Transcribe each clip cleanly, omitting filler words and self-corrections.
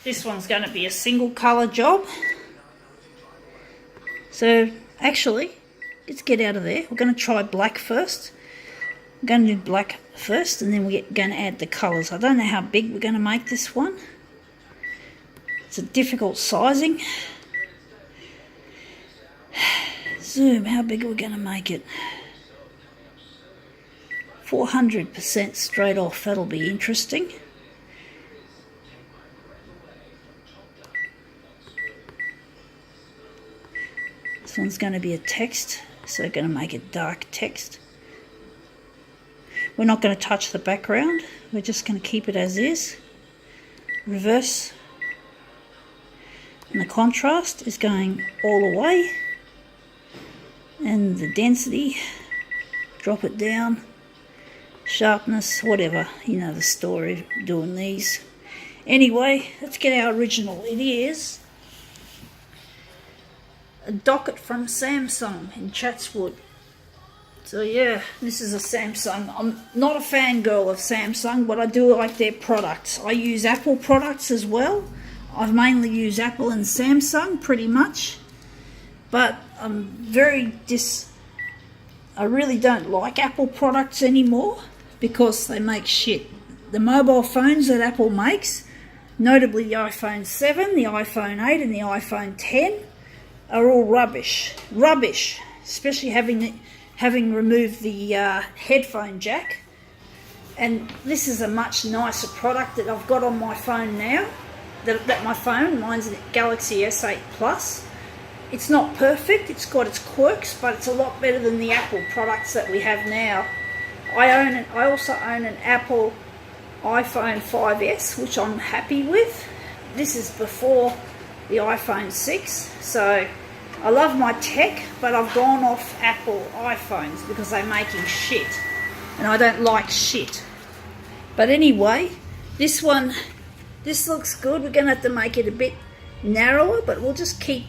This one's going to be a single colour job. So actually, let's get out of there. We're going to try black first. I'm going to do black first, and then we're going to add the colours. I don't know how big we're going to make this one. It's a difficult sizing. Zoom, how big are we going to make it? 400% straight off, that'll be interesting. This one's going to be a text, so we're going to make it dark text. We're not going to touch the background, we're just going to keep it as is. Reverse. And the contrast is going all the way. And the density, drop it down. Sharpness, whatever, you know the story of doing these. Anyway, let's get our original. It is a Docket from Samsung in Chatswood. So yeah, this is a Samsung. I'm not a fangirl of Samsung, but I do like their products. I use Apple products as well. I've mainly used Apple and Samsung pretty much. But I'm I really don't like Apple products anymore because they make shit. The mobile phones that Apple makes, notably the iPhone 7, the iPhone 8 and the iPhone 10, are all rubbish. Rubbish, especially having removed the headphone jack. And this is a much nicer product that I've got on my phone now. Mine's a Galaxy S8 Plus. It's not perfect, it's got its quirks, but it's a lot better than the Apple products that we have now. I also own an Apple iPhone 5S, which I'm happy with. This is before the iPhone 6, so I love my tech, but I've gone off Apple iPhones because they're making shit, and I don't like shit. But anyway, this looks good. We're going to have to make it a bit narrower, but we'll just keep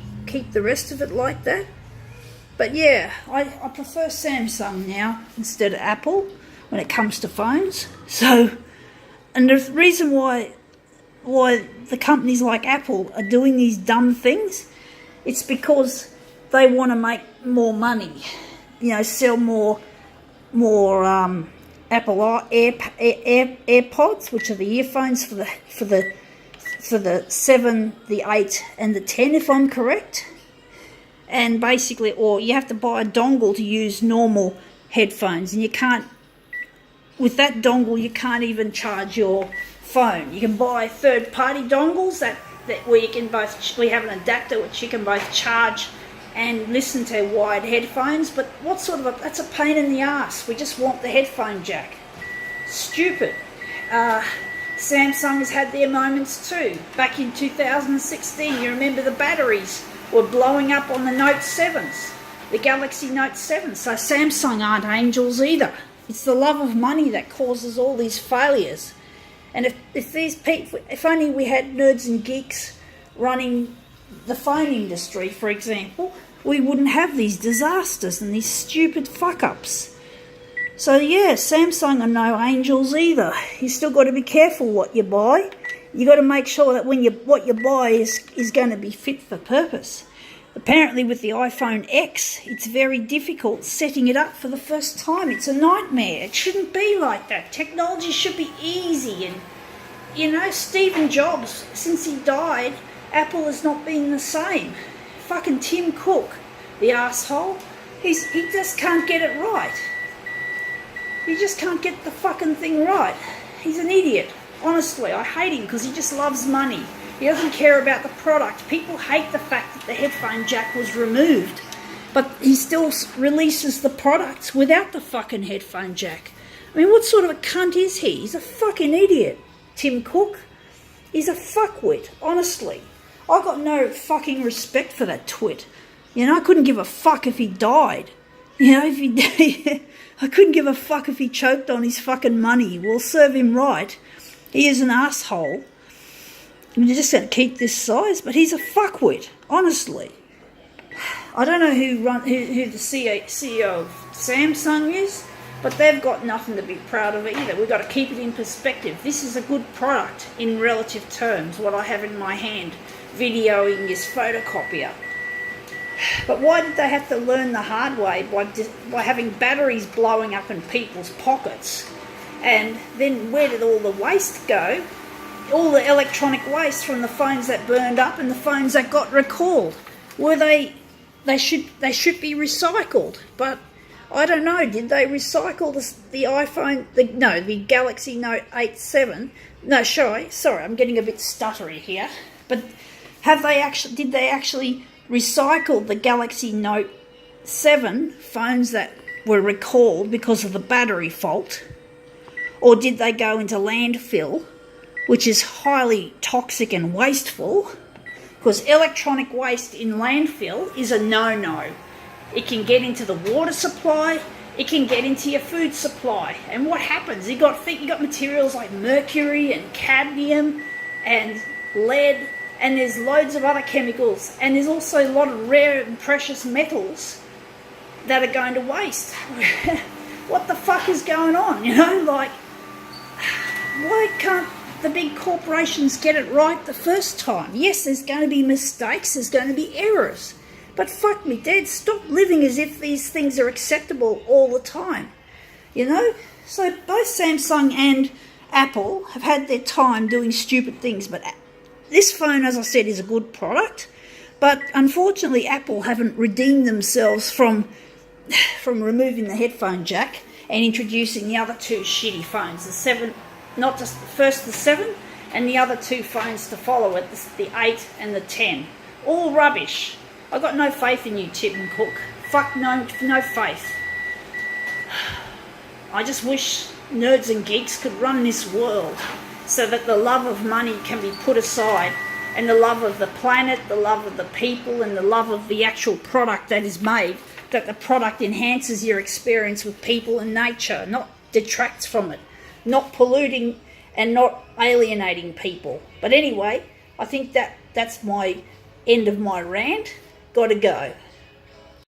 the rest of it like that. But yeah, I prefer Samsung now instead of Apple when it comes to phones. So, and the reason why the companies like Apple are doing these dumb things, it's because they want to make more money, you know, sell more Apple AirPods, which are the earphones for the 7, the 8 and the 10, if I'm correct. And basically, or you have to buy a dongle to use normal headphones, and you can't, with that dongle you can't even charge your phone. You can buy third-party dongles that where you can we have an adapter which you can both charge and listen to wired headphones, but that's a pain in the ass. We just want the headphone jack. Stupid. Samsung has had their moments too. Back in 2016, you remember the batteries were blowing up on the Note 7s, the Galaxy Note 7s. So Samsung aren't angels either. It's the love of money that causes all these failures. And if these people, if only we had nerds and geeks running the phone industry, for example, we wouldn't have these disasters and these stupid fuck-ups. So yeah, Samsung are no angels either. You still got to be careful what you buy. You got to make sure that what you buy is going to be fit for purpose. Apparently with the iPhone X, it's very difficult setting it up for the first time. It's a nightmare. It shouldn't be like that. Technology should be easy. And, you know, Steve Jobs, since he died, Apple has not been the same. Fucking Tim Cook, the asshole, he just can't get it right. He just can't get the fucking thing right. He's an idiot. Honestly, I hate him because he just loves money. He doesn't care about the product. People hate the fact that the headphone jack was removed, but he still releases the products without the fucking headphone jack. I mean, what sort of a cunt is he? He's a fucking idiot, Tim Cook. He's a fuckwit, honestly. I got no fucking respect for that twit. You know, I couldn't give a fuck if he died. You know, if he I couldn't give a fuck if he choked on his fucking money. We'll serve him right. He is an asshole. We're just going to keep this size, but he's a fuckwit, honestly. I don't know who the CEO of Samsung is, But they've got nothing to be proud of either. We've got to keep it in perspective. This is a good product in relative terms, what I have in my hand, videoing this photocopier. But why did they have to learn the hard way by having batteries blowing up in people's pockets? And then where did all the waste go? All the electronic waste from the phones that burned up and the phones that got recalled. They should be recycled, but I don't know. Did they recycle the iPhone? The Galaxy Note 8 7? No, sorry, I'm getting a bit stuttery here. But did they actually recycle the Galaxy Note 7 phones that were recalled because of the battery fault? Or did they go into landfill, which is highly toxic and wasteful? Because electronic waste in landfill is a no-no. It can get into the water supply, it can get into your food supply. And what happens? You got materials like mercury and cadmium and lead, and there's loads of other chemicals, and there's also a lot of rare and precious metals that are going to waste. What the fuck is going on? Why can't the big corporations get it right the first time? Yes, there's going to be mistakes, there's going to be errors, but fuck me dead, stop living as if these things are acceptable all the time. So both Samsung and Apple have had their time doing stupid things, but this phone, as I said, is a good product, but unfortunately Apple haven't redeemed themselves from removing the headphone jack and introducing the other two shitty phones, the 7, not just first the 7 and the other two phones to follow it, the 8 and the 10. All rubbish. I've got no faith in you, Tim Cook. Fuck no faith. I just wish nerds and geeks could run this world so that the love of money can be put aside and the love of the planet, the love of the people, and the love of the actual product that is made, that the product enhances your experience with people and nature, not detracts from it, not polluting and not alienating people. But anyway, I think that's my end of my rant. Gotta go.